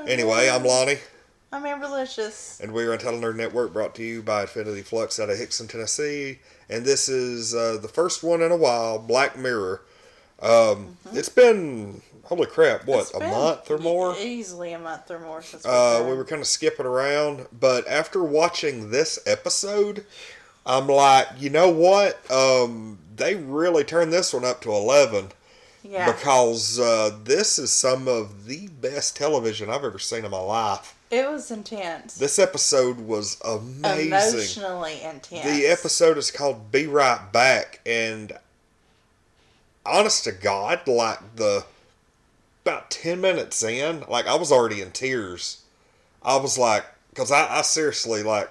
Anyway, I'm Lonnie. I'm Amberlicious. And we're Untitled Nerd Network, brought to you by Infinity Flux out of Hickson, Tennessee. And this is the first one in a while, Black Mirror. It's been, holy crap, what, a month or more? Easily a month or more since we were kind of skipping around. But after watching this episode, I'm like, you know what? They really turned this one up to 11. Yeah. Because this is some of the best television I've ever seen in my life. It was intense. This episode was amazing. Emotionally intense. The episode is called Be Right Back, and honest to God, like about 10 minutes in, like I was already in tears. I was like, because I seriously, like,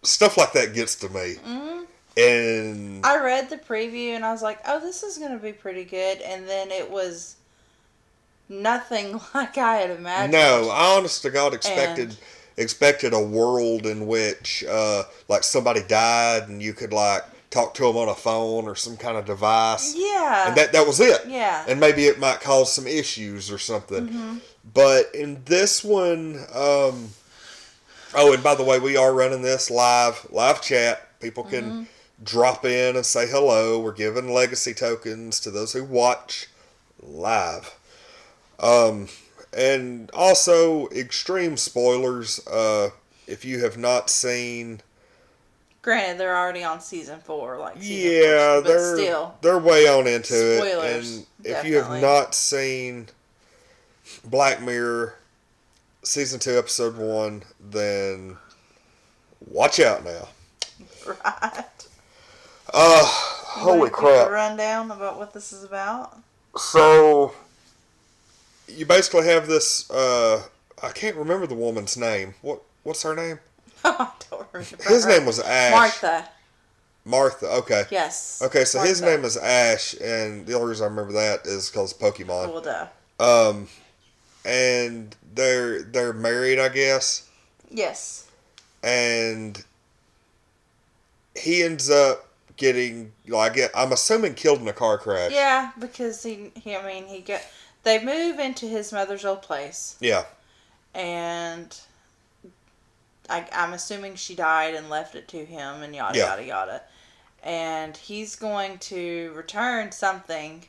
stuff like that gets to me. Mm-hmm. And I read the preview and I was like, oh, this is going to be pretty good. And then it was nothing like I had imagined. No, I honest to God expected a world in which like somebody died and you could like talk to them on a phone or some kind of device. Yeah. And that was it. Yeah. And maybe it might cause some issues or something. Mm-hmm. But in this one, oh, and by the way, we are running this live chat. People can drop in and say hello. We're giving legacy tokens to those who watch live. And also extreme spoilers. If you have not seen, granted, they're already on season 4, like season 4, but still, they're way on into spoilers, it. And if you have not seen Black Mirror season 2, episode 1, then watch out now. Right. Holy crap! A rundown about what this is about. So you basically have this. I can't remember the woman's name. What's her name? I don't remember. His name was Ash. Martha. Okay. Yes. Okay, so Martha. His name is Ash, and the only reason I remember that is because Pokemon. Well, duh. And they're married, I guess. Yes. And he ends up getting, I'm assuming, killed in a car crash. Yeah, because they move into his mother's old place. Yeah. And I'm assuming she died and left it to him and yada, yada, yada. And he's going to return something.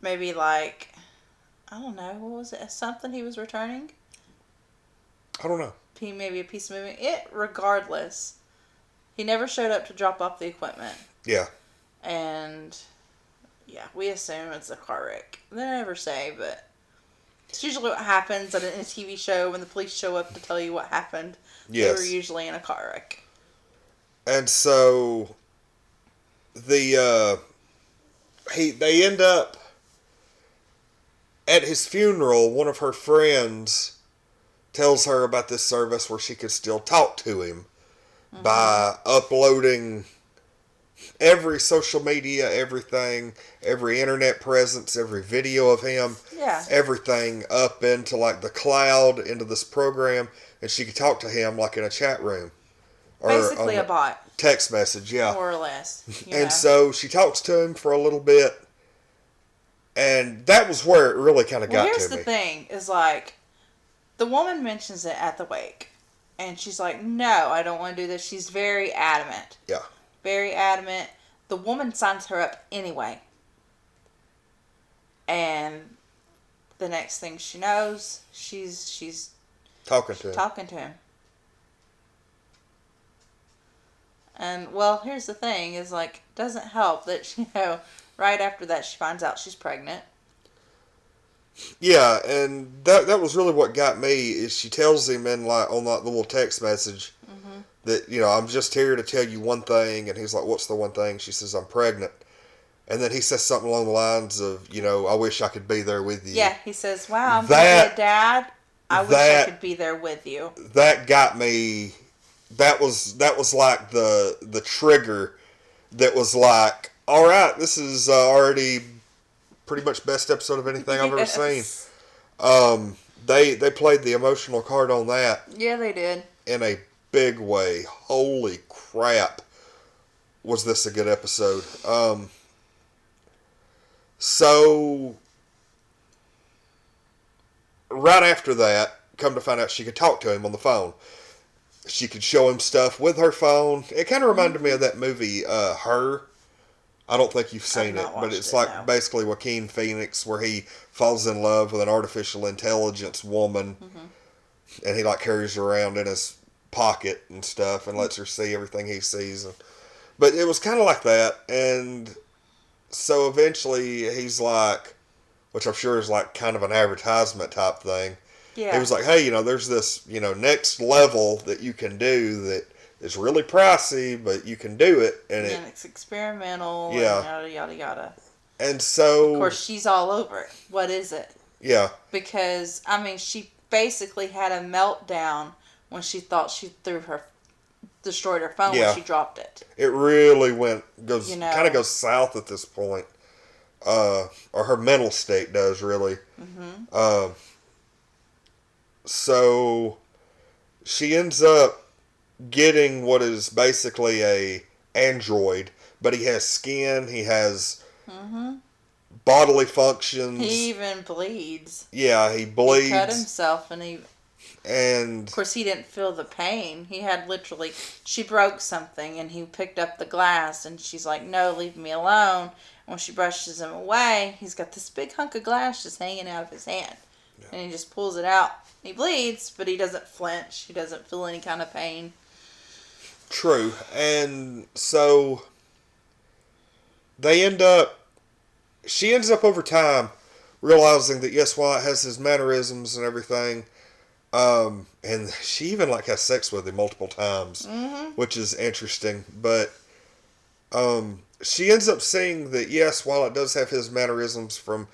Maybe like, I don't know, what was it? Something he was returning? I don't know. Maybe a piece of moving. Regardless, he never showed up to drop off the equipment. Yeah. And, yeah, we assume it's a car wreck. They never say, but it's usually what happens in a TV show when the police show up to tell you what happened. Yes. They were usually in a car wreck. And so, they end up, at his funeral, one of her friends tells her about this service where she could still talk to him by uploading every social media, everything, every internet presence, every video of him, everything up into like the cloud, into this program, and she could talk to him like in a chat room. Or basically a bot. Text message, yeah. More or less. And so she talks to him for a little bit, and that was where it really kind of got to me. Here's the thing, is like, the woman mentions it at the wake. And she's like, no, I don't want to do this. She's very adamant. Yeah. Very adamant. The woman signs her up anyway. And the next thing she knows, she's talking to him. And, well, here's the thing, is like, doesn't help that, right after that she finds out she's pregnant. Yeah, and that was really what got me, is she tells him in on the little text message that, I'm just here to tell you one thing, and he's like, what's the one thing? She says, I'm pregnant. And then he says something along the lines of, I wish I could be there with you. Yeah, he says, wow, I'm going to be a dad. I wish I could be there with you. That got me. That was like the trigger that was like, all right, this is already pretty much best episode of anything I've ever seen. They played the emotional card on that. Yeah, they did. In a big way. Holy crap. Was this a good episode? So right after that, come to find out she could talk to him on the phone. She could show him stuff with her phone. It kind of reminded me of that movie, Her. I don't think you've seen it, but it's like basically Joaquin Phoenix, where he falls in love with an artificial intelligence woman, and he like carries her around in his pocket and stuff, and lets her see everything he sees. But it was kind of like that, and so eventually he's like, which I'm sure is like kind of an advertisement type thing. Yeah. He was like, hey, there's this, next level that you can do that is really pricey, but you can do it. And it's experimental. Yeah. And yada, yada, yada. And so... Of course, she's all over it. What is it? Yeah. Because, she basically had a meltdown when she thought she destroyed her phone when she dropped it. It really kind of goes south at this point. Or her mental state does, really. Mm-hmm. So she ends up getting what is basically a android, but he has skin, he has bodily functions. He even bleeds. Yeah, he bleeds. He cut himself, and of course he didn't feel the pain. He had literally, she broke something and he picked up the glass and she's like, no, leave me alone. And when she brushes him away, he's got this big hunk of glass just hanging out of his hand. Yeah. And he just pulls it out. He bleeds, but he doesn't flinch. He doesn't feel any kind of pain. True. And so she ends up over time realizing that, yes, Wyatt has his mannerisms and everything. And she even has sex with him multiple times, which is interesting. But she ends up seeing that, yes, Wyatt does have his mannerisms from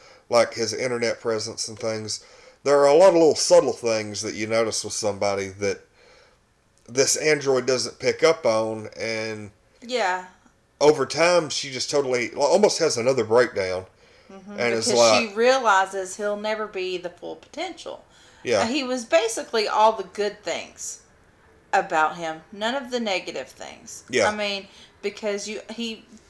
his internet presence and things. There are a lot of little subtle things that you notice with somebody that this android doesn't pick up on, and over time she just totally almost has another breakdown, and because she realizes he'll never be the full potential. Yeah, he was basically all the good things about him, none of the negative things. Yeah, because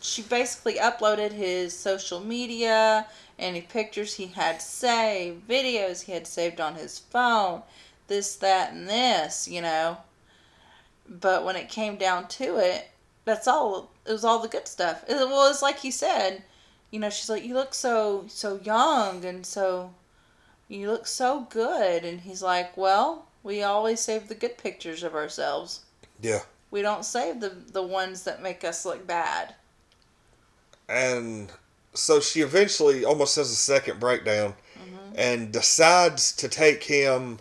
she basically uploaded his social media, any pictures he had saved, videos he had saved on his phone, this, that, and this, But when it came down to it, that's all. It was all the good stuff. It was like he said, she's like, you look so young and you look so good. And he's like, well, we always save the good pictures of ourselves. Yeah. We don't save the ones that make us look bad. And so she eventually almost has a second breakdown and decides to take him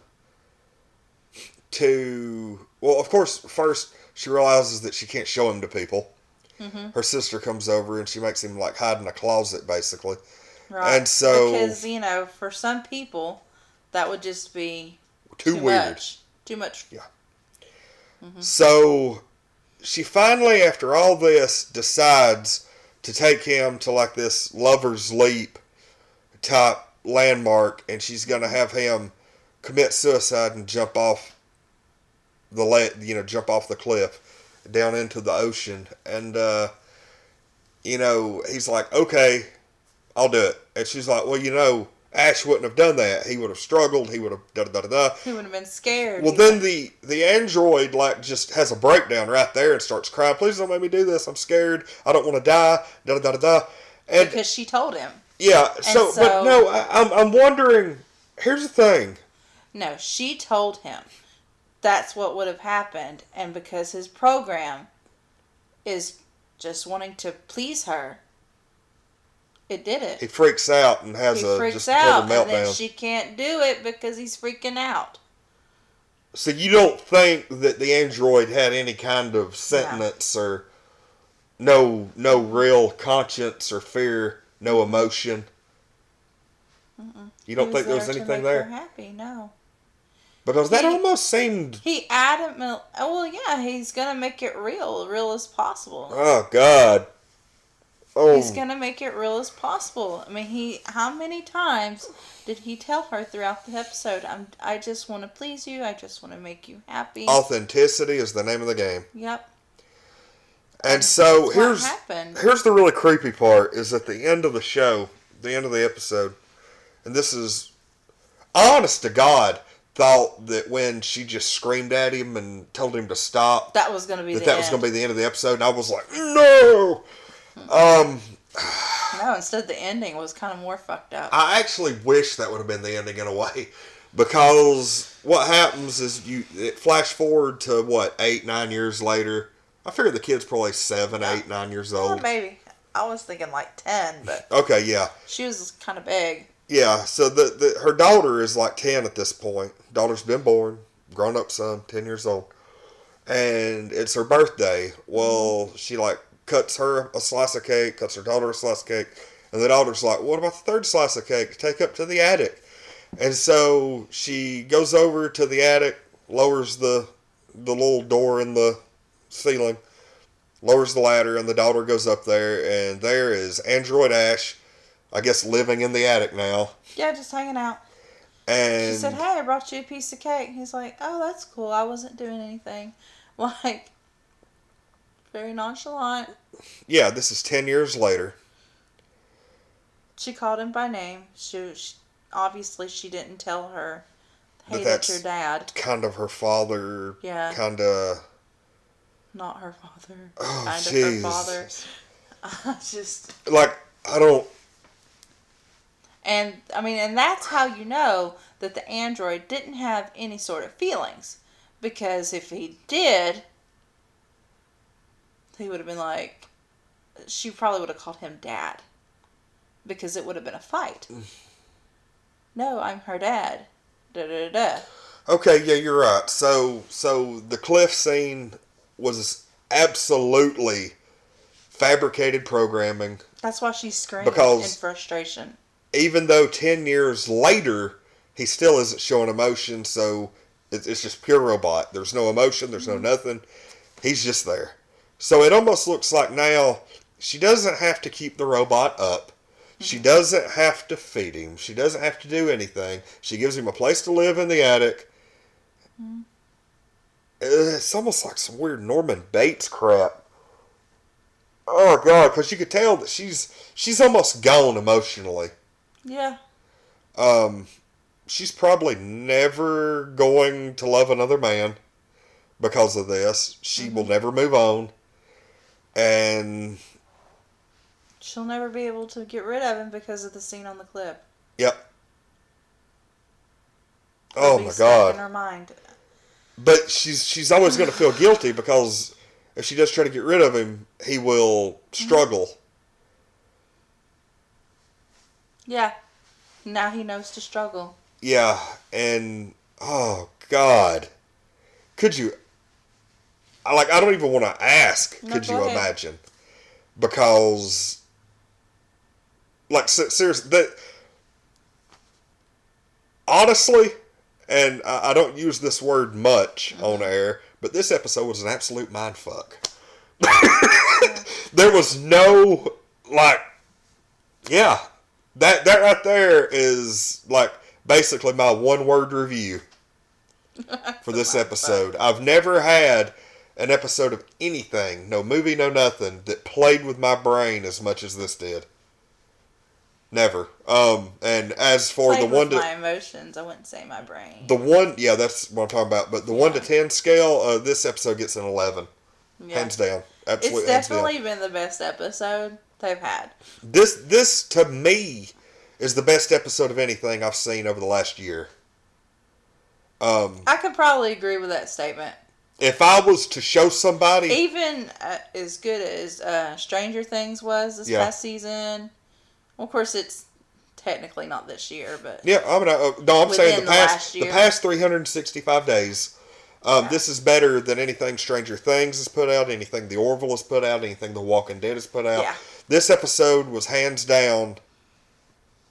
to... Well, of course, first she realizes that she can't show him to people. Her sister comes over and she makes him hide in a closet, basically. Right. And so... Because, for some people, that would just be too weird. Too much. Yeah. So she finally, after all this, decides to take him to this lover's leap type landmark, and she's going to have him commit suicide and jump off the cliff down into the ocean. And he's like, okay, I'll do it. And she's like, well, Ash wouldn't have done that. He would have struggled. He would have da-da-da-da-da. He would have been scared. Well, then the android, just has a breakdown right there and starts crying, please don't make me do this. I'm scared. I don't want to die. Da-da-da-da-da. And because she told him. Yeah. But no, I'm wondering, here's the thing. No, she told him that's what would have happened. And because his program is just wanting to please her, it did it. He freaks out and has a meltdown. And then she can't do it because he's freaking out. So you don't think that the android had any kind of sentience or no real conscience or fear, no emotion? You don't think there was anything there? Her happy, no. Because that almost seemed... He adamant... Well, yeah, he's going to make it real as possible. Oh, God. Oh. He's going to make it real as possible. How many times did he tell her throughout the episode, I just want to please you, I just want to make you happy. Authenticity is the name of the game. Yep. And so here's the really creepy part, is at the end of the show, the end of the episode, and this is... honest to God, thought that when she just screamed at him and told him to stop, that was going to be that was going to be the end of the episode. And I was like, no! No, instead the ending was kind of more fucked up. I actually wish that would have been the ending in a way. Because what happens is it flash forward to, 8, 9 years later. I figured the kid's probably 7, 8, 9 years old. Well, maybe. I was thinking like 10, but... Okay, yeah. She was kind of big. Yeah, so her daughter is like 10 at this point. Daughter's been born, grown up son, 10 years old. And it's her birthday. Well, she cuts her a slice of cake, cuts her daughter a slice of cake. And the daughter's like, what about the third slice of cake to take up to the attic? And so she goes over to the attic, lowers the little door in the ceiling, lowers the ladder, and the daughter goes up there, and there is Android Ash, I guess living in the attic now. Yeah, just hanging out. And she said, hey, I brought you a piece of cake. He's like, oh, that's cool. I wasn't doing anything. Like, very nonchalant. Yeah, this is 10 years later. She called him by name. She obviously, she didn't tell her, hey, that's your dad. Kind of her father. Yeah. Kind of... Not her father. Oh, kind geez. of her father. Just... I don't... And, and that's how you know that the android didn't have any sort of feelings. Because if he did, he would have been like... She probably would have called him dad. Because it would have been a fight. No, I'm her dad. Da-da-da-da. Okay, yeah, you're right. So the cliff scene was absolutely fabricated programming. That's why she's screaming in frustration. Even though 10 years later, he still isn't showing emotion, so it's just pure robot. There's no emotion, there's no nothing. He's just there. So it almost looks like now she doesn't have to keep the robot up. She doesn't have to feed him. She doesn't have to do anything. She gives him a place to live in the attic. It's almost like some weird Norman Bates crap. Oh, God, because you could tell that she's almost gone emotionally. Yeah. She's probably never going to love another man because of this. She will never move on. And... she'll never be able to get rid of him because of the scene on the clip. Yep. Oh my God. In her mind. But she's always going to feel guilty because if she does try to get rid of him, he will struggle. Yeah. Now he knows to struggle. Yeah, and oh God, could you? I don't even want to ask. No, could you go ahead. imagine? Because, seriously, honestly, and I don't use this word much on air, but this episode was an absolute mindfuck. There was no, that right there is, basically my one-word review for this episode. I've never had an episode of anything, no movie, no nothing, that played with my brain as much as this did. Never. And as for played the one with my emotions, I wouldn't say my brain. Yeah, that's what I'm talking about. But the 1 to 10 scale, this episode gets an 11. Yeah. Hands down. Absolutely. It's definitely been the best episode they've had. This to me is the best episode of anything I've seen over the last year. I could probably agree with that statement. If I was to show somebody... even as good as Stranger Things was this past season... Well, of course, it's technically not this year, but... Yeah, I'm saying the past 365 days. This is better than anything Stranger Things has put out, anything The Orville has put out, anything The Walking Dead has put out. Yeah. This episode was hands down...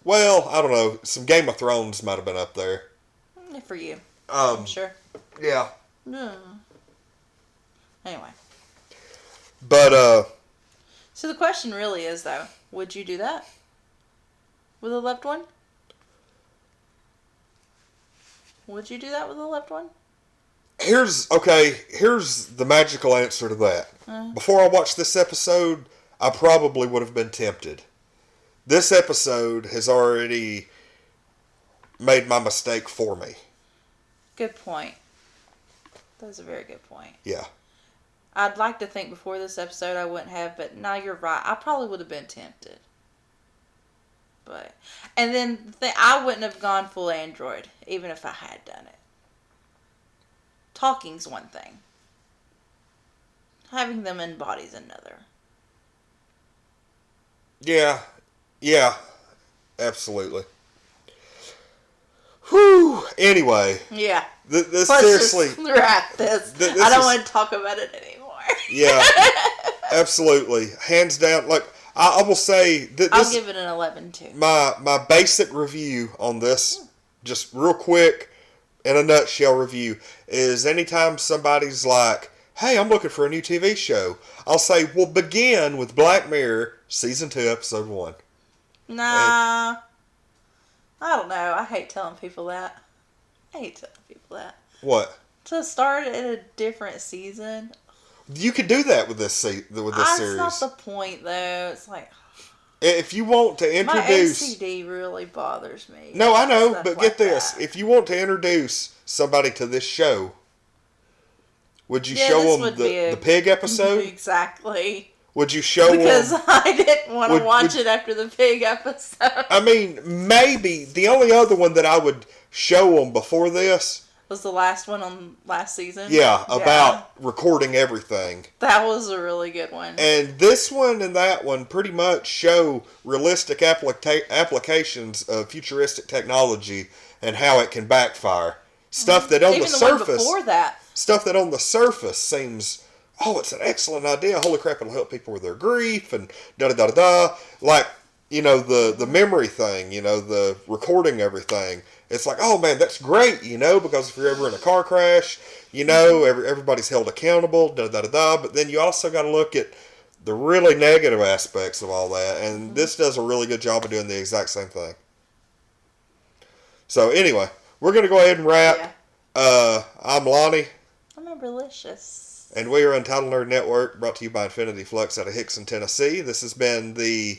Well, I don't know. Some Game of Thrones might have been up there. For you. I'm sure. Yeah. Anyway. But, so the question really is, though, would you do that? With a loved one? Would you do that with a loved one? Here's the magical answer to that. Before I watched this episode, I probably would have been tempted. This episode has already made my mistake for me. Good point. That's a very good point. Yeah. I'd like to think before this episode I wouldn't have, but no, you're right. I probably would have been tempted. But, and then I wouldn't have gone full Android, even if I had done it. Talking's one thing. Having them in body's another. Yeah. Yeah. Absolutely. Whew. Anyway. Yeah. This Let's seriously. Just wrap this. I don't want to talk about it anymore. Yeah. Absolutely. Hands down. Like, I will say. I'll give it an 11 too. My basic review on this, just real quick, in a nutshell review, is anytime somebody's like, hey, I'm looking for a new TV show, I'll say, well, begin with Black Mirror, Season 2, Episode 1. Nah. I don't know. I hate telling people that. What? To start at a different season. You could do that with this series. That's not the point, though. It's like... If you want to introduce... My OCD really bothers me. No, I know, but get this. If you want to introduce somebody to this show, would you show them the pig episode? Exactly. Would you show because them... I didn't want to watch it after the pig episode. I mean, maybe. The only other one that I would show them before this... was the last one on last season. Yeah, about recording everything. That was a really good one. And this one and that one pretty much show realistic applications of futuristic technology and how it can backfire. Stuff that on the surface... Even the one before that. Stuff that on the surface seems... oh, it's an excellent idea. Holy crap, it'll help people with their grief and da-da-da-da-da. Like, you know, the memory thing, you know, the recording everything. It's like, oh, man, that's great, you know, because if you're ever in a car crash, you know, everybody's held accountable, da-da-da-da. But then you also got to look at the really negative aspects of all that. And this does a really good job of doing the exact same thing. So, anyway, we're going to go ahead and wrap. Yeah. I'm Lonnie. I'm Amberlicious. And we are Untitled Nerd Network, brought to you by Infinity Flux out of Hickson, Tennessee. This has been the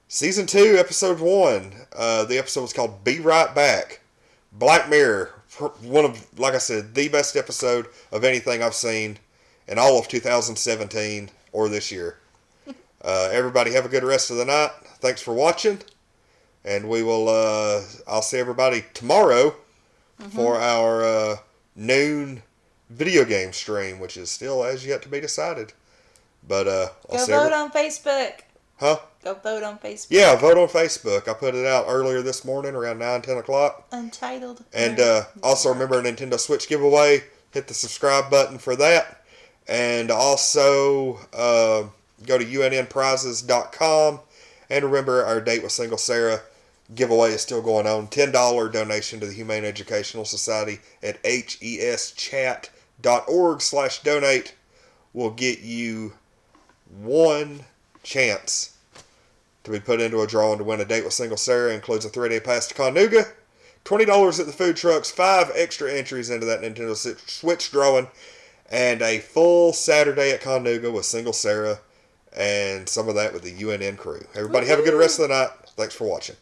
Season 2, Episode 1. The episode was called Be Right Back. Black Mirror. One of, like I said, the best episode of anything I've seen in all of 2017 or this year. Everybody have a good rest of the night. Thanks for watching. And we will, I'll see everybody tomorrow for our noon video game stream, which is still as yet to be decided. But go vote on Facebook. Huh? Go vote on Facebook. Yeah, vote on Facebook. I put it out earlier this morning around 9, 10 o'clock. Untitled. And also remember a Nintendo Switch giveaway. Hit the subscribe button for that. And also go to unnprizes.com. And remember our Date with Single Sarah giveaway is still going on. $10 donation to the Humane Educational Society at heschat.org/donate will get you one chance to be put into a drawing to win a Date with Single Sarah. It includes a 3-day pass to Conuga, $20 at the food trucks, 5 extra entries into that Nintendo Switch drawing, and a full Saturday at Conuga with Single Sarah and some of that with the UNN crew. Everybody have a good rest of the night. Thanks for watching.